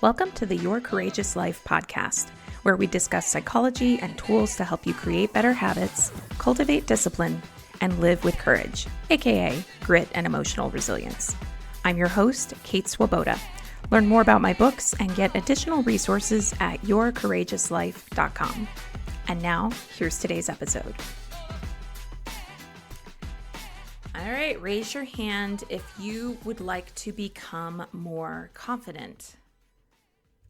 Welcome to the Your Courageous Life podcast, where we discuss psychology and tools to help you create better habits, cultivate discipline, and live with courage, aka grit and emotional resilience. I'm your host, Kate Swoboda. Learn more about my books and get additional resources at yourcourageouslife.com. And now, here's today's episode. All right, raise your hand if you would like to become more confident.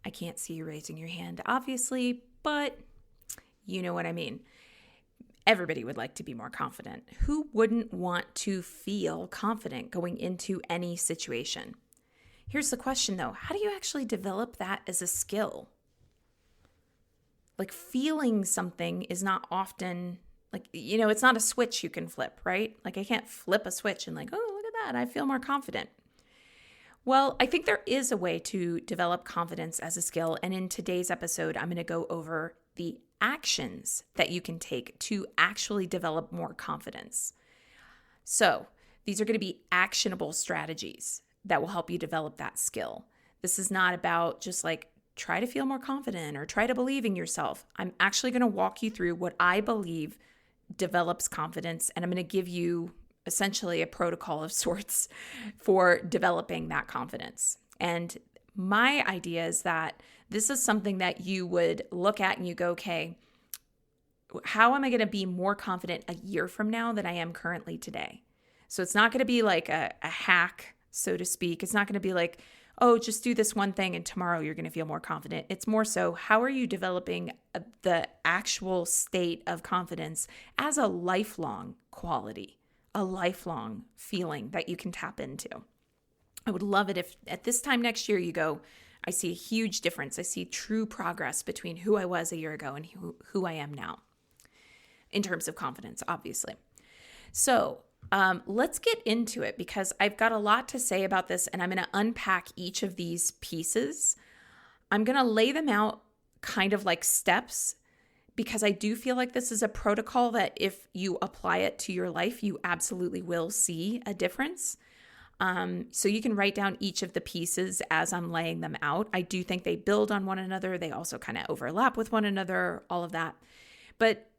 I can't see you raising your hand, obviously, but you know what I mean. Everybody would like to be more confident. Who wouldn't want to feel confident going into any situation? Here's the question, though. How do you actually develop that as a skill? Like, feeling something is not often, it's not a switch you can flip, right? Like, I can't flip a switch and oh, look at that, I feel more confident. Well, I think there is a way to develop confidence as a skill. And in today's episode, I'm going to go over the actions that you can take to actually develop more confidence. So these are going to be actionable strategies that will help you develop that skill. This is not about just try to feel more confident or try to believe in yourself. I'm actually going to walk you through what I believe develops confidence, and I'm going to give you essentially a protocol of sorts for developing that confidence. And my idea is that this is something that you would look at and you go, okay, how am I going to be more confident a year from now than I am currently today? So it's not going to be like a hack, so to speak. It's not going to be like, oh, just do this one thing and tomorrow you're going to feel more confident. It's more so, how are you developing the actual state of confidence as a lifelong quality? A lifelong feeling that you can tap into. I would love it if at this time next year you go, I see a huge difference. I see true progress between who I was a year ago and who I am now in terms of confidence, obviously. So let's get into it because I've got a lot to say about this and I'm going to unpack each of these pieces. I'm going to lay them out kind of like steps, because I do feel like this is a protocol that if you apply it to your life, you absolutely will see a difference. So you can write down each of the pieces as I'm laying them out. I do think they build on one another. They also kind of overlap with one another, all of that. But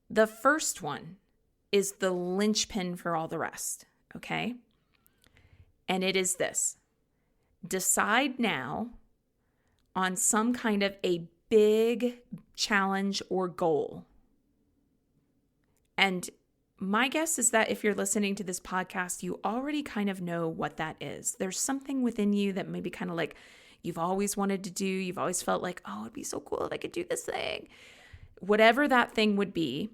the first one is the linchpin for all the rest, okay? And it is this: decide now on some kind of a big challenge or goal. And my guess is that if you're listening to this podcast, you already kind of know what that is. There's something within you that maybe kind of you've always wanted to do. You've always felt like, oh, it'd be so cool if I could do this thing. Whatever that thing would be,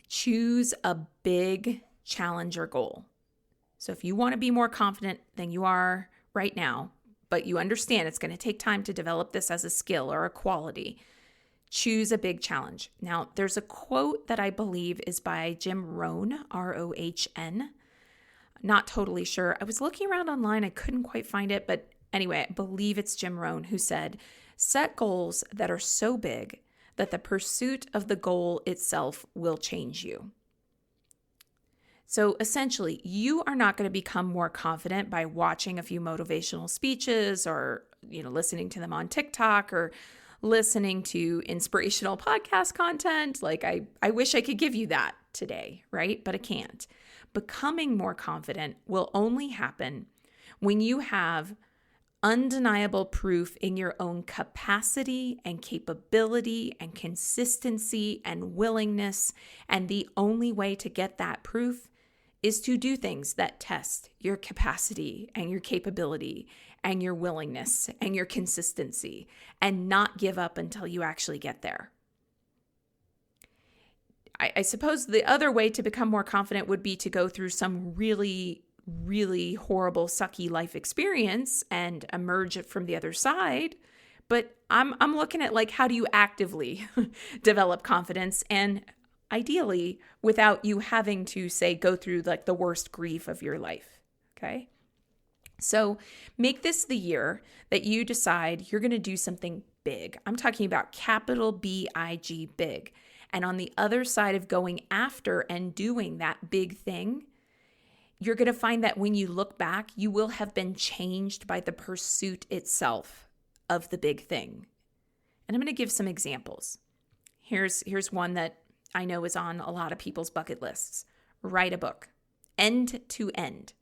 choose a big challenge or goal. So if you want to be more confident than you are right now, but you understand it's going to take time to develop this as a skill or a quality, choose a big challenge. Now, there's a quote that I believe is by Jim Rohn, R-O-H-N. Not totally sure. I was looking around online. I couldn't quite find it. But anyway, I believe it's Jim Rohn who said, set goals that are so big that the pursuit of the goal itself will change you. So essentially, you are not going to become more confident by watching a few motivational speeches or, listening to them on TikTok or listening to inspirational podcast content. I wish I could give you that today, right? But I can't. Becoming more confident will only happen when you have undeniable proof in your own capacity and capability and consistency and willingness. And the only way to get that proof is to do things that test your capacity and your capability and your willingness and your consistency, and not give up until you actually get there. I suppose the other way to become more confident would be to go through some really, really horrible, sucky life experience and emerge from the other side. But I'm looking at how do you actively develop confidence, and ideally without you having to go through the worst grief of your life. Okay. So make this the year that you decide you're going to do something big. I'm talking about capital B-I-G, big. And on the other side of going after and doing that big thing, you're going to find that when you look back, you will have been changed by the pursuit itself of the big thing. And I'm going to give some examples. Here's one that I know is on a lot of people's bucket lists. Write a book, end to end.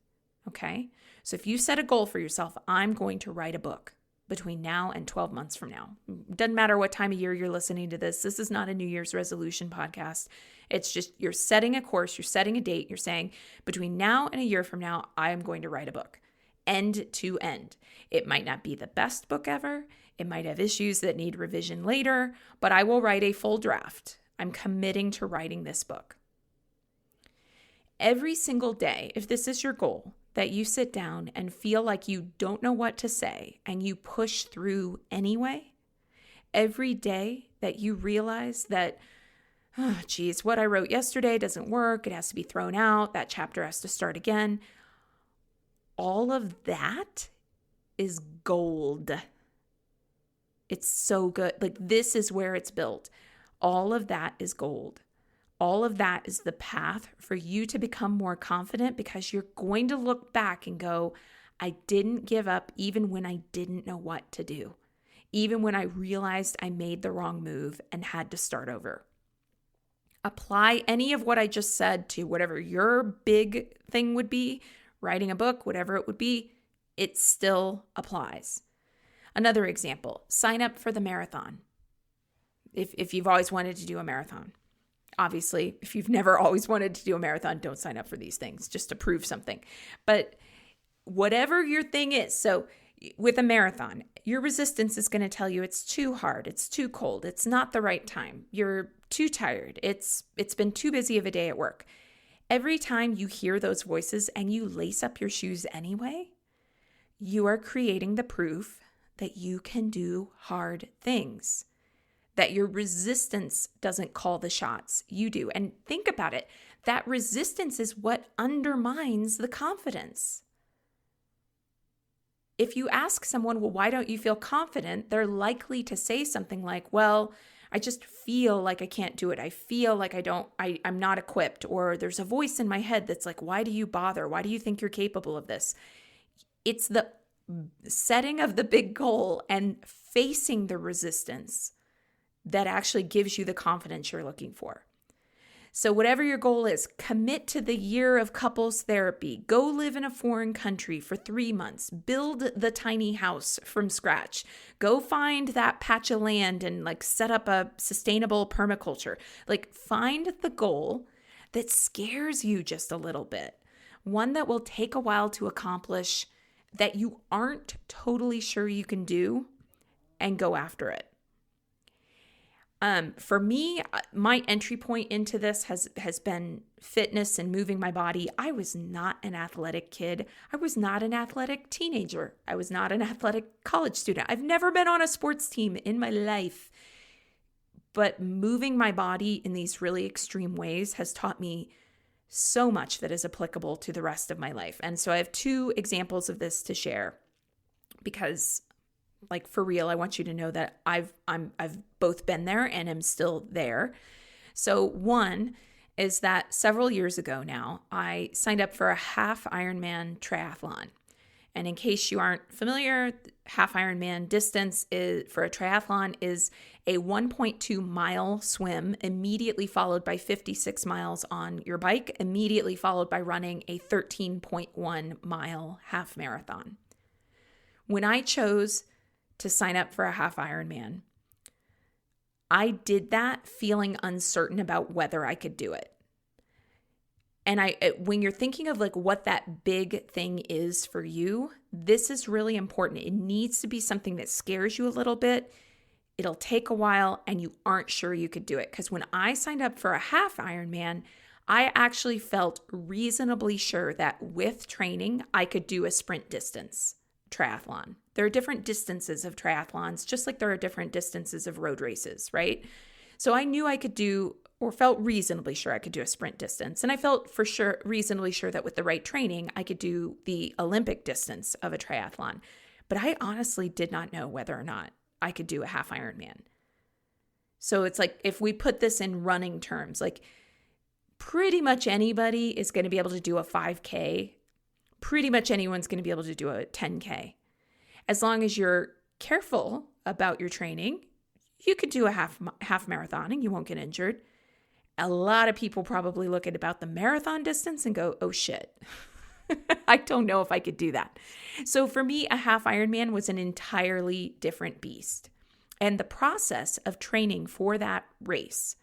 Okay? So if you set a goal for yourself, I'm going to write a book between now and 12 months from now. Doesn't matter what time of year you're listening to this. This is not a New Year's resolution podcast. It's just you're setting a course, you're setting a date, you're saying between now and a year from now, I am going to write a book, end to end. It might not be the best book ever. It might have issues that need revision later, but I will write a full draft. I'm committing to writing this book. Every single day, if this is your goal, that you sit down and feel like you don't know what to say and you push through anyway, every day that you realize that, oh, geez, what I wrote yesterday doesn't work, it has to be thrown out, that chapter has to start again, all of that is gold. It's so good. Like, this is where it's built. All of that is gold. All of that is the path for you to become more confident, because you're going to look back and go, I didn't give up even when I didn't know what to do, even when I realized I made the wrong move and had to start over. Apply any of what I just said to whatever your big thing would be, writing a book, whatever it would be, it still applies. Another example, sign up for the marathon. If you've always wanted to do a marathon. Obviously, if you've never always wanted to do a marathon, don't sign up for these things just to prove something. But whatever your thing is, so with a marathon, your resistance is going to tell you it's too hard, it's too cold, it's not the right time, you're too tired, it's been too busy of a day at work. Every time you hear those voices and you lace up your shoes anyway, you are creating the proof that you can do hard things. That your resistance doesn't call the shots, you do. And think about it, that resistance is what undermines the confidence. If you ask someone, well, why don't you feel confident? They're likely to say something like, well, I just feel like I can't do it. I feel like I'm not equipped. Or there's a voice in my head that's like, why do you bother? Why do you think you're capable of this? It's the setting of the big goal and facing the resistance that actually gives you the confidence you're looking for. So whatever your goal is, commit to the year of couples therapy. Go live in a foreign country for 3 months. Build the tiny house from scratch. Go find that patch of land and set up a sustainable permaculture. Find the goal that scares you just a little bit. One that will take a while to accomplish, that you aren't totally sure you can do, and go after it. For me, my entry point into this has been fitness and moving my body. I was not an athletic kid. I was not an athletic teenager. I was not an athletic college student. I've never been on a sports team in my life. But moving my body in these really extreme ways has taught me so much that is applicable to the rest of my life. And so I have 2 examples of this to share, because for real, I want you to know that I've both been there and am still there. So one is that several years ago now, I signed up for a half Ironman triathlon. And in case you aren't familiar, half Ironman distance for a triathlon is a 1.2 mile swim, immediately followed by 56 miles on your bike, immediately followed by running a 13.1 mile half marathon. When I chose to sign up for a half Ironman, I did that feeling uncertain about whether I could do it. And when you're thinking of what that big thing is for you, this is really important. It needs to be something that scares you a little bit. It'll take a while and you aren't sure you could do it. Because when I signed up for a half Ironman, I actually felt reasonably sure that with training, I could do a sprint distance triathlon. There are different distances of triathlons, just like there are different distances of road races, right? So I knew I could do, or felt reasonably sure I could do a sprint distance. And I felt for sure, reasonably sure that with the right training, I could do the Olympic distance of a triathlon. But I honestly did not know whether or not I could do a half Ironman. So it's if we put this in running terms, pretty much anybody is going to be able to do a 5K. Pretty much anyone's going to be able to do a 10K. As long as you're careful about your training. You could do a half marathon and you won't get injured. A lot of people probably look at about the marathon distance and go, oh shit, I don't know if I could do that. So for me, a half Ironman was an entirely different beast. And the process of training for that race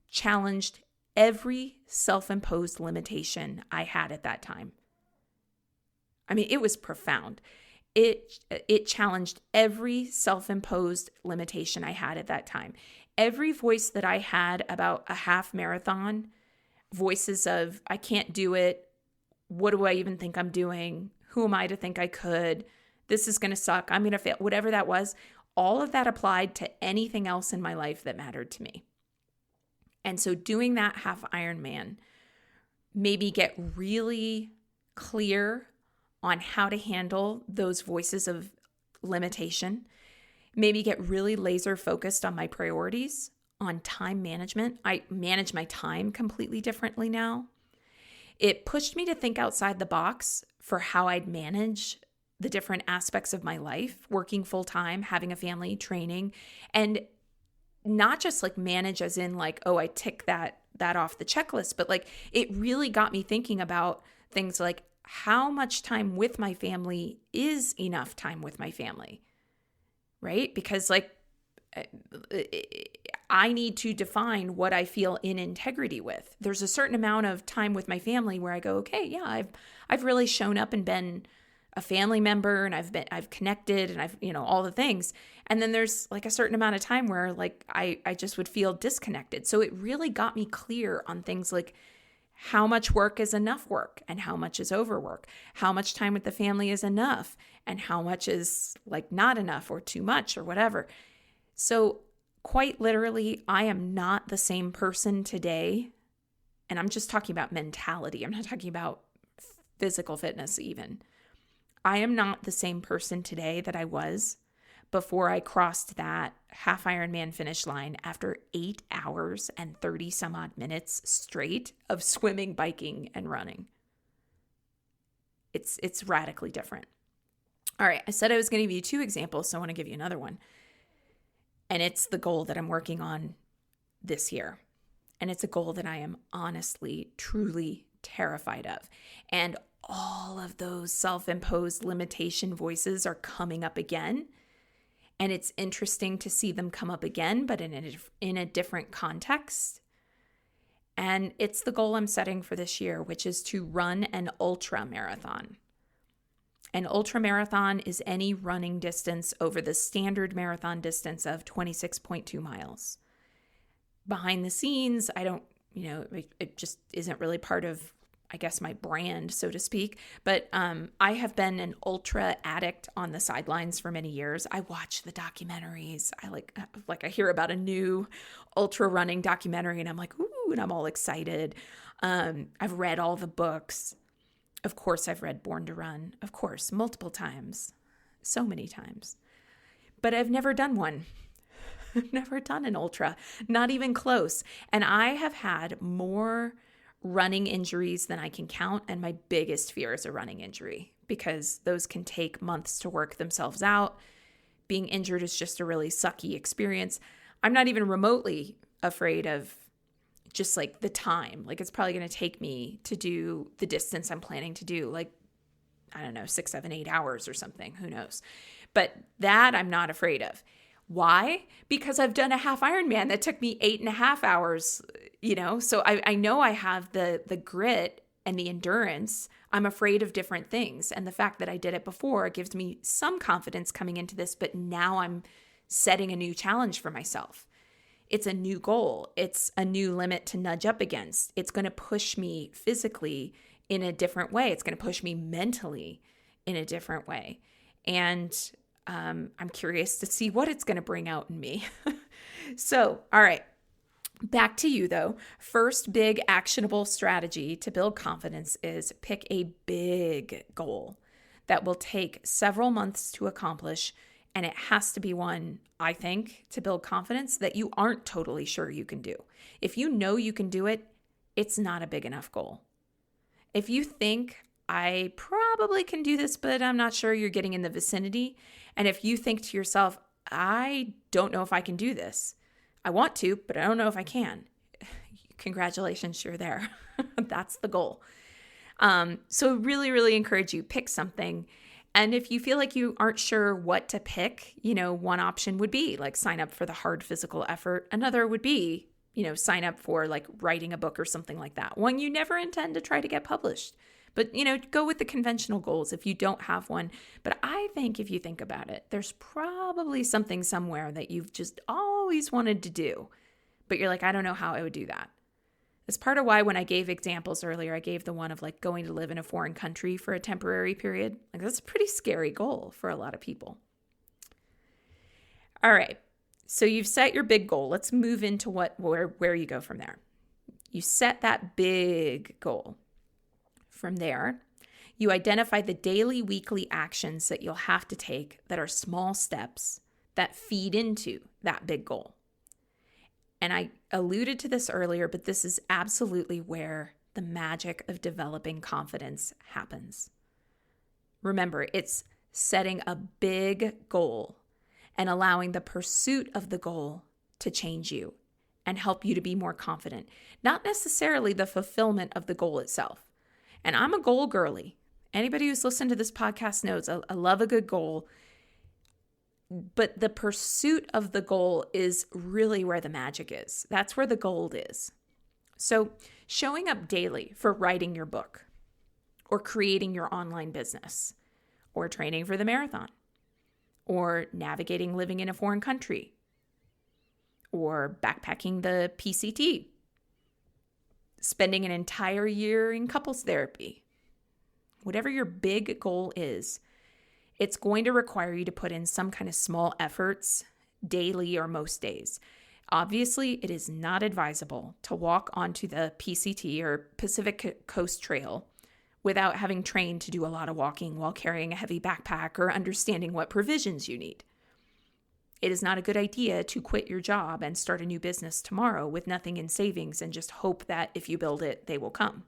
challenged every self-imposed limitation I had at that time. I mean, it was profound. It challenged every self-imposed limitation I had at that time. Every voice that I had about a half marathon, voices of, I can't do it. What do I even think I'm doing? Who am I to think I could? This is going to suck. I'm going to fail. Whatever that was, all of that applied to anything else in my life that mattered to me. And so doing that half Ironman made me get really clear on how to handle those voices of limitation, maybe get really laser focused on my priorities, on time management. I manage my time completely differently now. It pushed me to think outside the box for how I'd manage the different aspects of my life, working full time, having a family, training, and not just like manage as in like, oh, I tick that off the checklist, but like it really got me thinking about things like how much time with my family is enough time with my family, right? Because like I need to define what I feel in integrity with. There's a certain amount of time with my family where I go, okay, yeah, I've really shown up and been a family member and I've connected and I've, all the things. And then there's like a certain amount of time where like I just would feel disconnected. So it really got me clear on things like how much work is enough work and how much is overwork, how much time with the family is enough and how much is like not enough or too much or whatever. So quite literally, I am not the same person today. And I'm just talking about mentality. I'm not talking about physical fitness even. I am not the same person today that I was before I crossed that half Ironman finish line after 8 hours and 30 some odd minutes straight of swimming, biking, and running. It's radically different. All right, I said I was going to give you 2 examples, so I want to give you another one. And it's the goal that I'm working on this year. And it's a goal that I am honestly, truly terrified of. And all of those self-imposed limitation voices are coming up again. And it's interesting to see them come up again, but in a different context. And it's the goal I'm setting for this year, which is to run an ultra marathon. An ultra marathon is any running distance over the standard marathon distance of 26.2 miles. Behind the scenes, I don't, it just isn't really part of, I guess, my brand, so to speak. But I have been an ultra addict on the sidelines for many years. I watch the documentaries. I hear about a new ultra running documentary and I'm like, ooh, and I'm all excited. I've read all the books. Of course, I've read Born to Run. Of course, multiple times. So many times. But I've never done one. I've never done an ultra. Not even close. And I have had more running injuries than I can count. And my biggest fear is a running injury because those can take months to work themselves out. Being injured is just a really sucky experience. I'm not even remotely afraid of just like the time. Like it's probably going to take me to do the distance I'm planning to do, like, I don't know, 6, 7, 8 hours or something. Who knows? But that I'm not afraid of. Why? Because I've done a half Ironman that took me 8.5 hours, so I know I have the grit and the endurance. I'm afraid of different things. And the fact that I did it before gives me some confidence coming into this, but now I'm setting a new challenge for myself. It's a new goal. It's a new limit to nudge up against. It's going to push me physically in a different way. It's going to push me mentally in a different way. And I'm curious to see what it's going to bring out in me. So, all right. Back to you though. First big actionable strategy to build confidence is pick a big goal that will take several months to accomplish. And it has to be one, I think, to build confidence that you aren't totally sure you can do. If you know you can do it, it's not a big enough goal. If you think I probably probably can do this, but I'm not sure you're getting in the vicinity. And if you think to yourself, I don't know if I can do this. I want to, but I don't know if I can. Congratulations, you're there. That's the goal. So really, really encourage you, pick something. And if you feel like you aren't sure what to pick, one option would be like sign up for the hard physical effort. Another would be, sign up for like writing a book or something like that. One you never intend to try to get published. But, go with the conventional goals if you don't have one. But I think if you think about it, there's probably something somewhere that you've just always wanted to do. But you're like, I don't know how I would do that. That's part of why when I gave examples earlier, I gave the one of like going to live in a foreign country for a temporary period. Like that's a pretty scary goal for a lot of people. All right. So you've set your big goal. Let's move into where you go from there. You set that big goal. From there, you identify the daily, weekly actions that you'll have to take that are small steps that feed into that big goal. And I alluded to this earlier, but this is absolutely where the magic of developing confidence happens. Remember, it's setting a big goal and allowing the pursuit of the goal to change you and help you to be more confident, not necessarily the fulfillment of the goal itself. And I'm a goal girly. Anybody who's listened to this podcast knows I love a good goal. But the pursuit of the goal is really where the magic is. That's where the gold is. So showing up daily for writing your book or creating your online business or training for the marathon or navigating living in a foreign country or backpacking the PCT, spending an entire year in couples therapy. Whatever your big goal is, it's going to require you to put in some kind of small efforts daily or most days. Obviously, it is not advisable to walk onto the PCT or Pacific Coast Trail without having trained to do a lot of walking while carrying a heavy backpack or understanding what provisions you need. It is not a good idea to quit your job and start a new business tomorrow with nothing in savings and just hope that if you build it, they will come.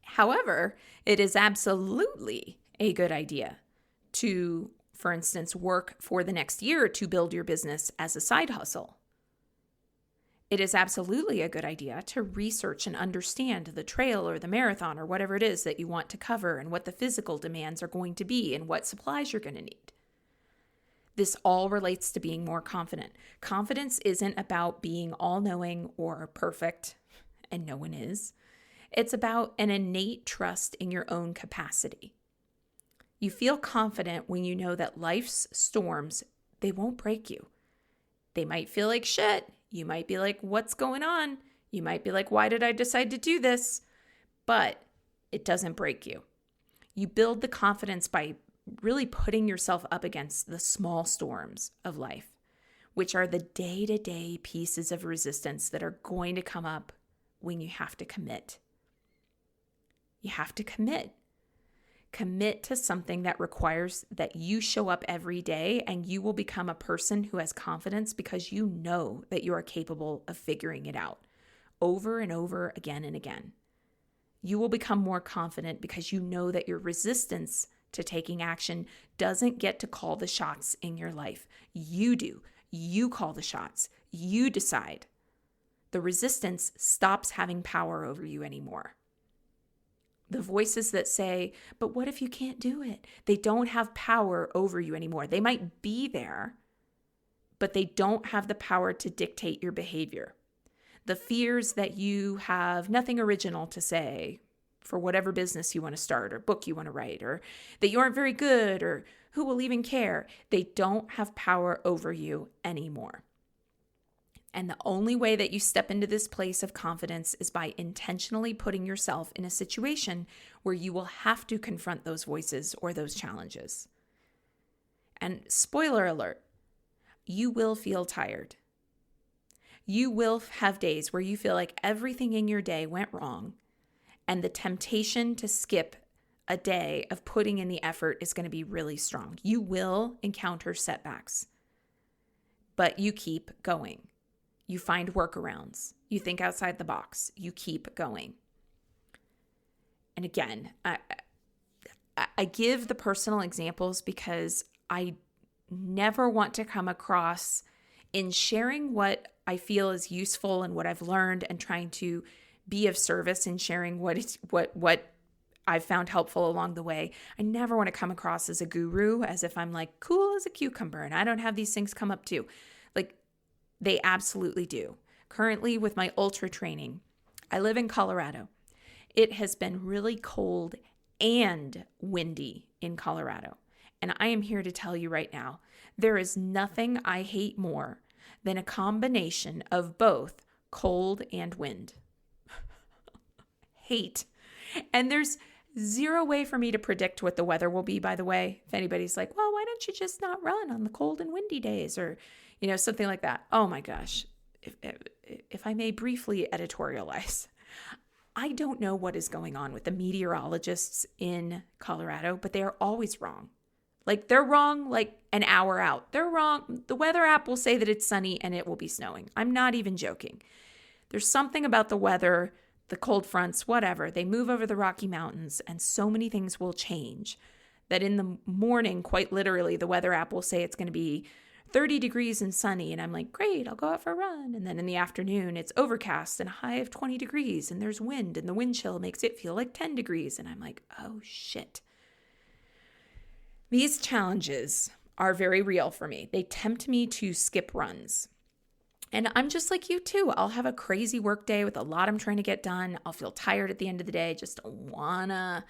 However, it is absolutely a good idea to, for instance, work for the next year to build your business as a side hustle. It is absolutely a good idea to research and understand the trail or the marathon or whatever it is that you want to cover and what the physical demands are going to be and what supplies you're going to need. This all relates to being more confident. Confidence isn't about being all-knowing or perfect, and no one is. It's about an innate trust in your own capacity. You feel confident when you know that life's storms, they won't break you. They might feel like shit. You might be like, what's going on? You might be like, why did I decide to do this? But it doesn't break you. You build the confidence by really putting yourself up against the small storms of life, which are the day-to-day pieces of resistance that are going to come up when you have to commit. You have to commit. Commit to something that requires that you show up every day, and you will become a person who has confidence because you know that you are capable of figuring it out over and over again and again. You will become more confident because you know that your resistance to taking action doesn't get to call the shots in your life. You do. You call the shots. You decide. The resistance stops having power over you anymore. The voices that say, but what if you can't do it? They don't have power over you anymore. They might be there, but they don't have the power to dictate your behavior. The fears that you have nothing original to say for whatever business you want to start or book you want to write, or that you aren't very good, or who will even care, they don't have power over you anymore. And the only way that you step into this place of confidence is by intentionally putting yourself in a situation where you will have to confront those voices or those challenges. And spoiler alert, you will feel tired. You will have days where you feel like everything in your day went wrong, and the temptation to skip a day of putting in the effort is going to be really strong. You will encounter setbacks, but you keep going. You find workarounds. You think outside the box. You keep going. And again, I give the personal examples because I never want to come across in sharing what I feel is useful and what I've learned and trying to be of service in sharing what I've found helpful along the way. I never want to come across as a guru, as if I'm like cool as a cucumber and I don't have these things come up too. Like they absolutely do. Currently with my ultra training, I live in Colorado. It has been really cold and windy in Colorado. And I am here to tell you right now, there is nothing I hate more than a combination of both cold and wind. Hate. And there's zero way for me to predict what the weather will be, by the way. If anybody's like, well, why don't you just not run on the cold and windy days or, something like that. Oh my gosh. If I may briefly editorialize, I don't know what is going on with the meteorologists in Colorado, but they are always wrong. Like they're wrong like an hour out. They're wrong. The weather app will say that it's sunny and it will be snowing. I'm not even joking. There's something about the weather, the cold fronts, whatever. They move over the Rocky Mountains and so many things will change that in the morning, quite literally, the weather app will say it's going to be 30 degrees and sunny. And I'm like, great, I'll go out for a run. And then in the afternoon, it's overcast and a high of 20 degrees and there's wind and the wind chill makes it feel like 10 degrees. And I'm like, oh shit. These challenges are very real for me. They tempt me to skip runs. And I'm just like you too. I'll have a crazy work day with a lot I'm trying to get done. I'll feel tired at the end of the day, just don't wanna.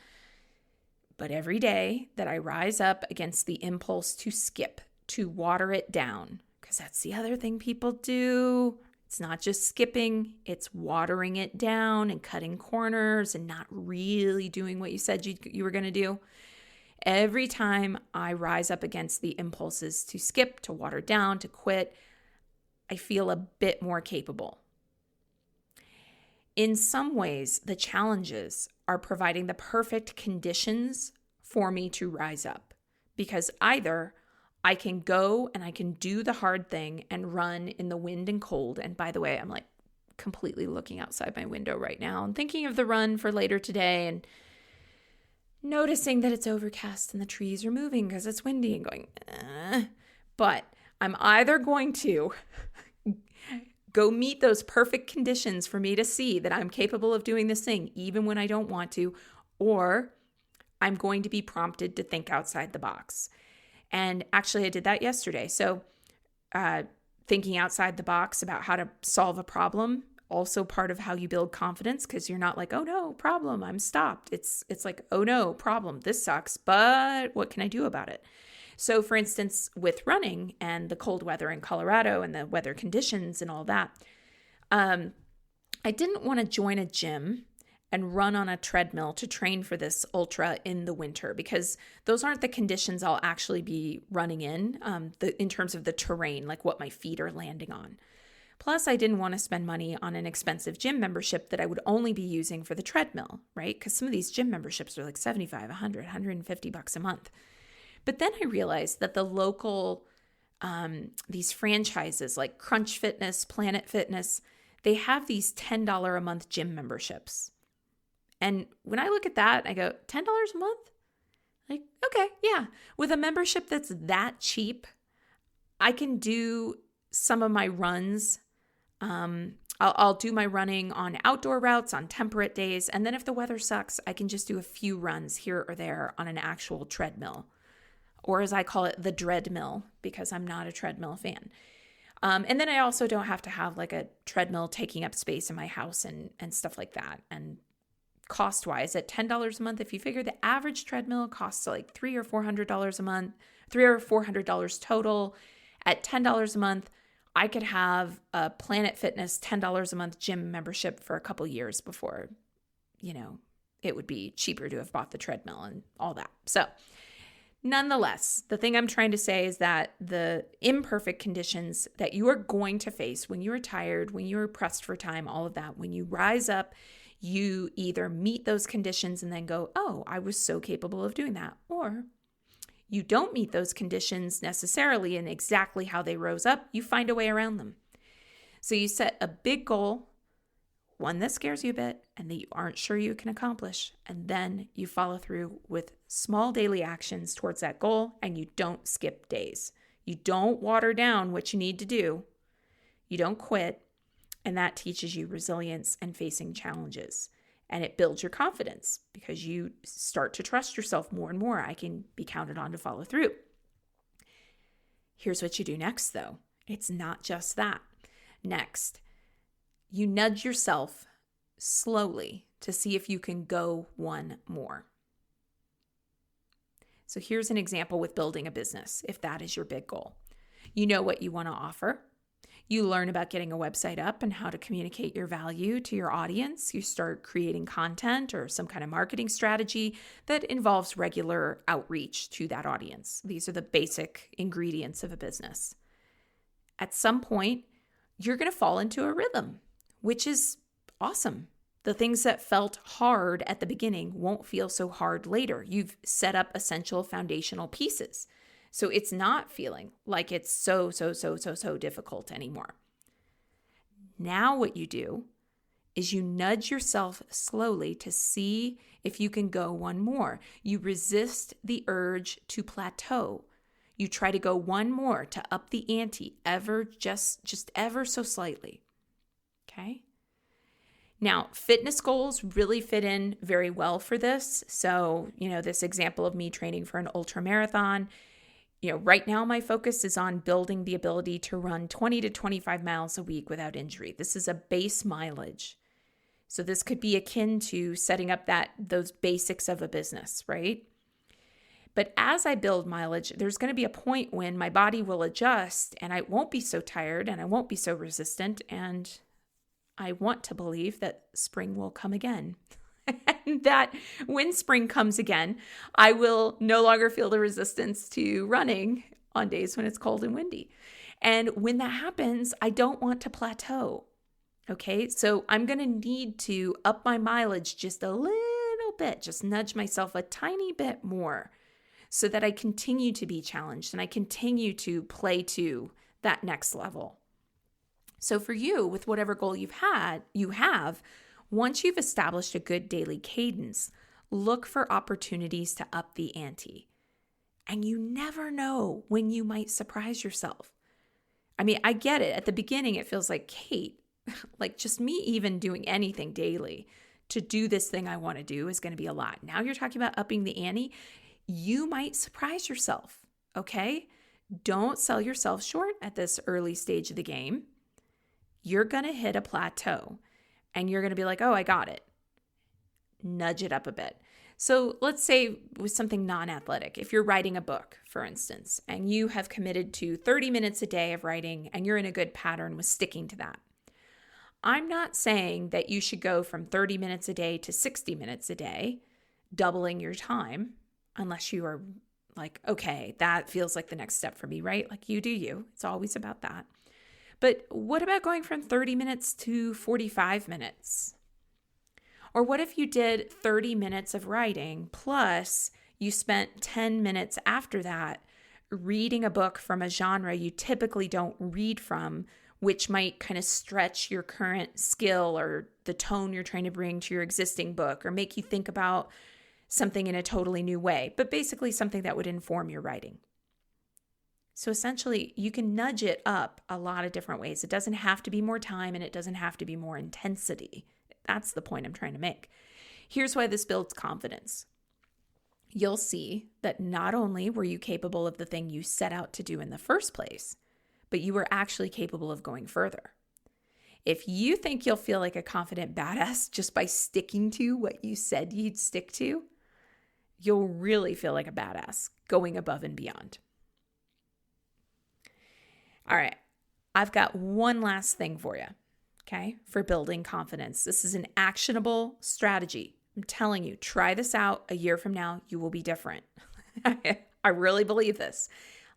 But every day that I rise up against the impulse to skip, to water it down, because that's the other thing people do. It's not just skipping, it's watering it down and cutting corners and not really doing what you said you were going to do. Every time I rise up against the impulses to skip, to water down, to quit, I feel a bit more capable. In some ways, the challenges are providing the perfect conditions for me to rise up, because either I can go and I can do the hard thing and run in the wind and cold. And by the way, I'm like completely looking outside my window right now and thinking of the run for later today and noticing that it's overcast and the trees are moving because it's windy and going, But I'm either going to go meet those perfect conditions for me to see that I'm capable of doing this thing even when I don't want to, or I'm going to be prompted to think outside the box. And actually, I did that yesterday. So thinking outside the box about how to solve a problem, also part of how you build confidence, because you're not like, oh no, problem, I'm stopped. It's like, oh no, problem, this sucks, but what can I do about it? So for instance, with running and the cold weather in Colorado and the weather conditions and all that, I didn't want to join a gym and run on a treadmill to train for this ultra in the winter, because those aren't the conditions I'll actually be running in terms of the terrain, like what my feet are landing on. Plus, I didn't want to spend money on an expensive gym membership that I would only be using for the treadmill, right? Because some of these gym memberships are like $75, $100, $150 a month. But then I realized that the local, these franchises like Crunch Fitness, Planet Fitness, they have these $10 a month gym memberships. And when I look at that, I go, $10 a month? Like, okay, yeah. With a membership that's that cheap, I can do some of my runs. I'll do my running on outdoor routes, on temperate days. And then if the weather sucks, I can just do a few runs here or there on an actual treadmill. Or as I call it, the dreadmill, because I'm not a treadmill fan. And then I also don't have to have like a treadmill taking up space in my house and stuff like that. And cost-wise, at $10 a month, if you figure the average treadmill costs like $300 or $400 a month, $300 or $400 total. At $10 a month, I could have a Planet Fitness $10 a month gym membership for a couple years before, it would be cheaper to have bought the treadmill and all that. So nonetheless, the thing I'm trying to say is that the imperfect conditions that you are going to face when you're tired, when you're pressed for time, all of that, when you rise up, you either meet those conditions and then go, oh, I was so capable of doing that. Or you don't meet those conditions necessarily in exactly how they rose up. You find a way around them. So you set a big goal, one that scares you a bit and that you aren't sure you can accomplish. And then you follow through with small daily actions towards that goal, and you don't skip days. You don't water down what you need to do. You don't quit. And that teaches you resilience and facing challenges. And it builds your confidence because you start to trust yourself more and more. I can be counted on to follow through. Here's what you do next, though. It's not just that. Next, you nudge yourself slowly to see if you can go one more. So here's an example with building a business, if that is your big goal. You know what you want to offer. You learn about getting a website up and how to communicate your value to your audience. You start creating content or some kind of marketing strategy that involves regular outreach to that audience. These are the basic ingredients of a business. At some point, you're going to fall into a rhythm, which is awesome. The things that felt hard at the beginning won't feel so hard later. You've set up essential foundational pieces. So it's not feeling like it's so difficult anymore. Now what you do is you nudge yourself slowly to see if you can go one more. You resist the urge to plateau. You try to go one more to up the ante just ever so slightly. Okay? Now, fitness goals really fit in very well for this. So, this example of me training for an ultra marathon, right now my focus is on building the ability to run 20 to 25 miles a week without injury. This is a base mileage. So this could be akin to setting up those basics of a business, right? But as I build mileage, there's going to be a point when my body will adjust and I won't be so tired and I won't be so resistant. And I want to believe that spring will come again. And that when spring comes again, I will no longer feel the resistance to running on days when it's cold and windy. And when that happens, I don't want to plateau. Okay, so I'm going to need to up my mileage just a little bit, just nudge myself a tiny bit more so that I continue to be challenged and I continue to play to that next level. So for you, with whatever goal you have, once you've established a good daily cadence, look for opportunities to up the ante. And you never know when you might surprise yourself. I mean, I get it. At the beginning, it feels like, Kate, like just me even doing anything daily to do this thing I want to do is going to be a lot. Now you're talking about upping the ante. You might surprise yourself, okay? Don't sell yourself short at this early stage of the game. You're going to hit a plateau and you're going to be like, oh, I got it. Nudge it up a bit. So let's say with something non-athletic, if you're writing a book, for instance, and you have committed to 30 minutes a day of writing and you're in a good pattern with sticking to that. I'm not saying that you should go from 30 minutes a day to 60 minutes a day, doubling your time, unless you are like, okay, that feels like the next step for me, right? Like you do you. It's always about that. But what about going from 30 minutes to 45 minutes? Or what if you did 30 minutes of writing plus you spent 10 minutes after that reading a book from a genre you typically don't read from, which might kind of stretch your current skill or the tone you're trying to bring to your existing book or make you think about something in a totally new way, but basically something that would inform your writing. So essentially, you can nudge it up a lot of different ways. It doesn't have to be more time and it doesn't have to be more intensity. That's the point I'm trying to make. Here's why this builds confidence. You'll see that not only were you capable of the thing you set out to do in the first place, but you were actually capable of going further. If you think you'll feel like a confident badass just by sticking to what you said you'd stick to, you'll really feel like a badass going above and beyond. All right, I've got one last thing for you, okay, for building confidence. This is an actionable strategy. I'm telling you, try this out. A year from now, you will be different. I really believe this.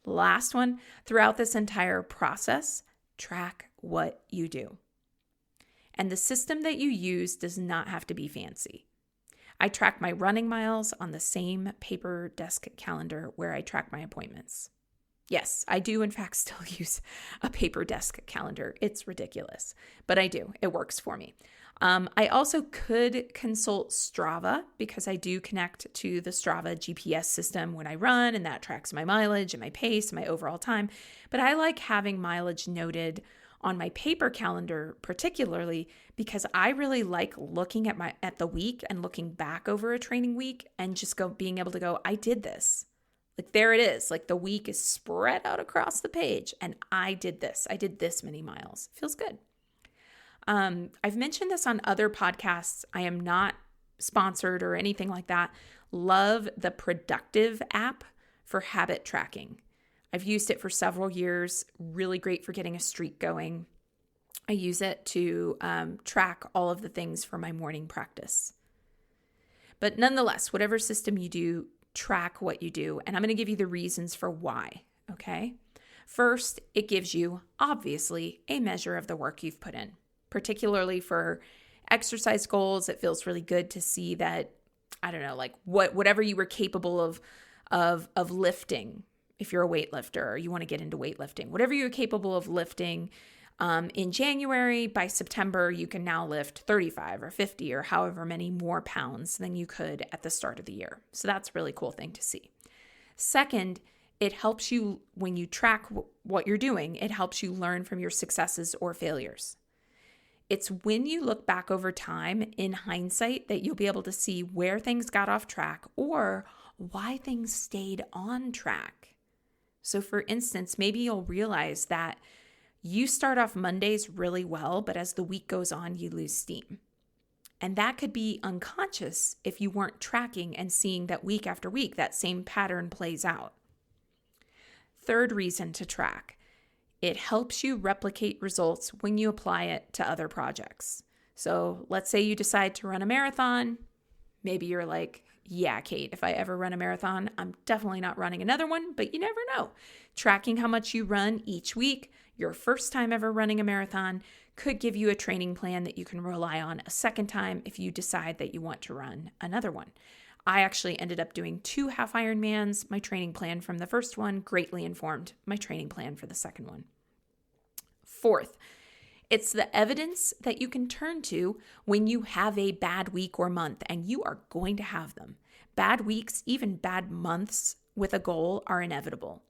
Last one, throughout this entire process, track what you do. And the system that you use does not have to be fancy. I track my running miles on the same paper desk calendar where I track my appointments. Yes, I do in fact still use a paper desk calendar. It's ridiculous, but I do. It works for me. I also could consult Strava because I do connect to the Strava GPS system when I run, and that tracks my mileage and my pace and my overall time. But I like having mileage noted on my paper calendar, particularly because I really like looking at the week and looking back over a training week and just being able to go, I did this. Like there it is. Like the week is spread out across the page and I did this. I did this many miles. Feels good. I've mentioned this on other podcasts. I am not sponsored or anything like that. Love the Productive app for habit tracking. I've used it for several years. Really great for getting a streak going. I use it to track all of the things for my morning practice. But nonetheless, whatever system you do, track what you do. And I'm going to give you the reasons for why, okay? First, it gives you, obviously, a measure of the work you've put in. Particularly for exercise goals, it feels really good to see that, I don't know, like whatever you were capable of lifting, if you're a weightlifter or you want to get into weightlifting, whatever you're capable of lifting in January, by September, you can now lift 35 or 50 or however many more pounds than you could at the start of the year. So that's a really cool thing to see. Second, it helps you, when you track what you're doing, it helps you learn from your successes or failures. It's when you look back over time in hindsight that you'll be able to see where things got off track or why things stayed on track. So for instance, maybe you'll realize that you start off Mondays really well, but as the week goes on, you lose steam. And that could be unconscious if you weren't tracking and seeing that week after week, that same pattern plays out. Third reason to track. It helps you replicate results when you apply it to other projects. So let's say you decide to run a marathon. Maybe you're like, yeah, Kate, if I ever run a marathon, I'm definitely not running another one, but you never know. Tracking how much you run each week, your first time ever running a marathon, could give you a training plan that you can rely on a second time if you decide that you want to run another one. I actually ended up doing 2 half Ironmans. My training plan from the first one greatly informed my training plan for the second one. Fourth, it's the evidence that you can turn to when you have a bad week or month, and you are going to have them. Bad weeks, even bad months with a goal are inevitable.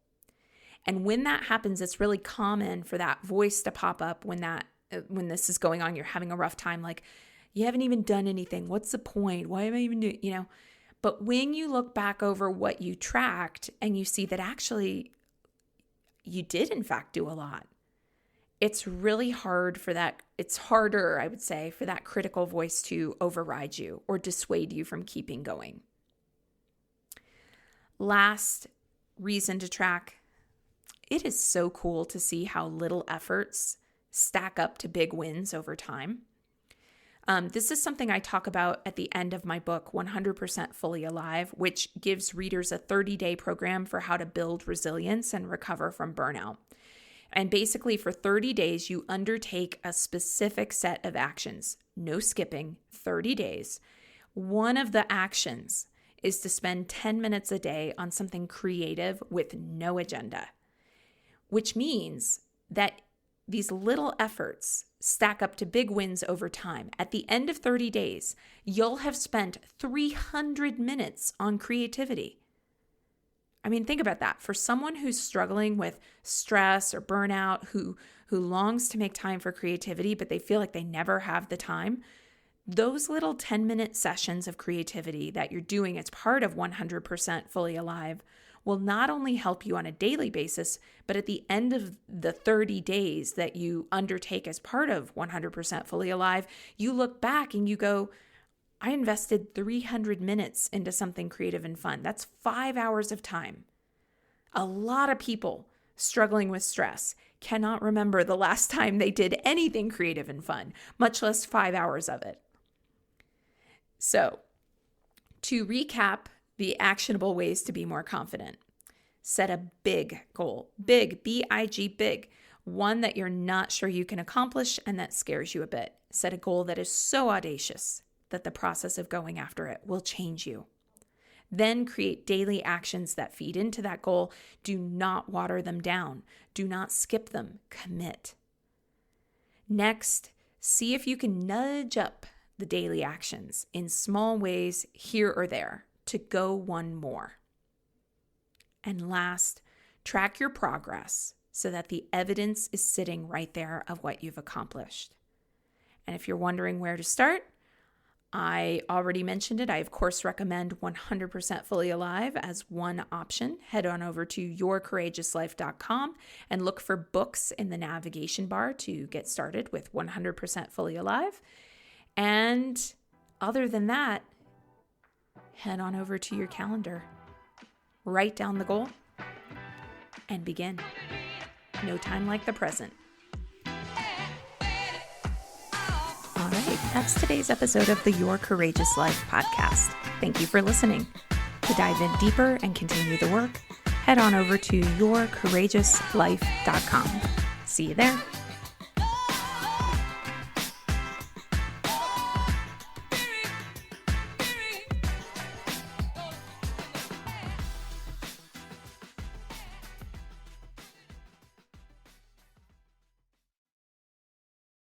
And when that happens, it's really common for that voice to pop up when this is going on, you're having a rough time, like, you haven't even done anything. What's the point? Why am I even doing, But when you look back over what you tracked and you see that actually you did in fact do a lot, it's really hard for that. It's harder, I would say, for that critical voice to override you or dissuade you from keeping going. Last reason to track. It is so cool to see how little efforts stack up to big wins over time. This is something I talk about at the end of my book, 100% Fully Alive, which gives readers a 30-day program for how to build resilience and recover from burnout. And basically for 30 days, you undertake a specific set of actions, no skipping, 30 days. One of the actions is to spend 10 minutes a day on something creative with no agenda, which means that these little efforts stack up to big wins over time. At the end of 30 days, you'll have spent 300 minutes on creativity. I mean, think about that. For someone who's struggling with stress or burnout, who longs to make time for creativity, but they feel like they never have the time, those little 10-minute sessions of creativity that you're doing as part of 100% Fully Alive will not only help you on a daily basis, but at the end of the 30 days that you undertake as part of 100% Fully Alive, you look back and you go, I invested 300 minutes into something creative and fun. That's 5 hours of time. A lot of people struggling with stress cannot remember the last time they did anything creative and fun, much less 5 hours of it. So, to recap the actionable ways to be more confident, set a big goal. Big, B-I-G, big. One that you're not sure you can accomplish and that scares you a bit. Set a goal that is so audacious that the process of going after it will change you. Then create daily actions that feed into that goal. Do not water them down. Do not skip them. Commit. Next, See if you can nudge up the daily actions in small ways here or there to go one more. And last, track your progress so that the evidence is sitting right there of what you've accomplished. And if you're wondering where to start, I already mentioned it. I, of course, recommend 100% Fully Alive as one option. Head on over to yourcourageouslife.com and look for books in the navigation bar to get started with 100% Fully Alive. And other than that, head on over to your calendar, write down the goal, and begin. No time like the present. All right, that's today's episode of the Your Courageous Life podcast. Thank you for listening. To dive in deeper and continue the work, head on over to yourcourageouslife.com. See you there.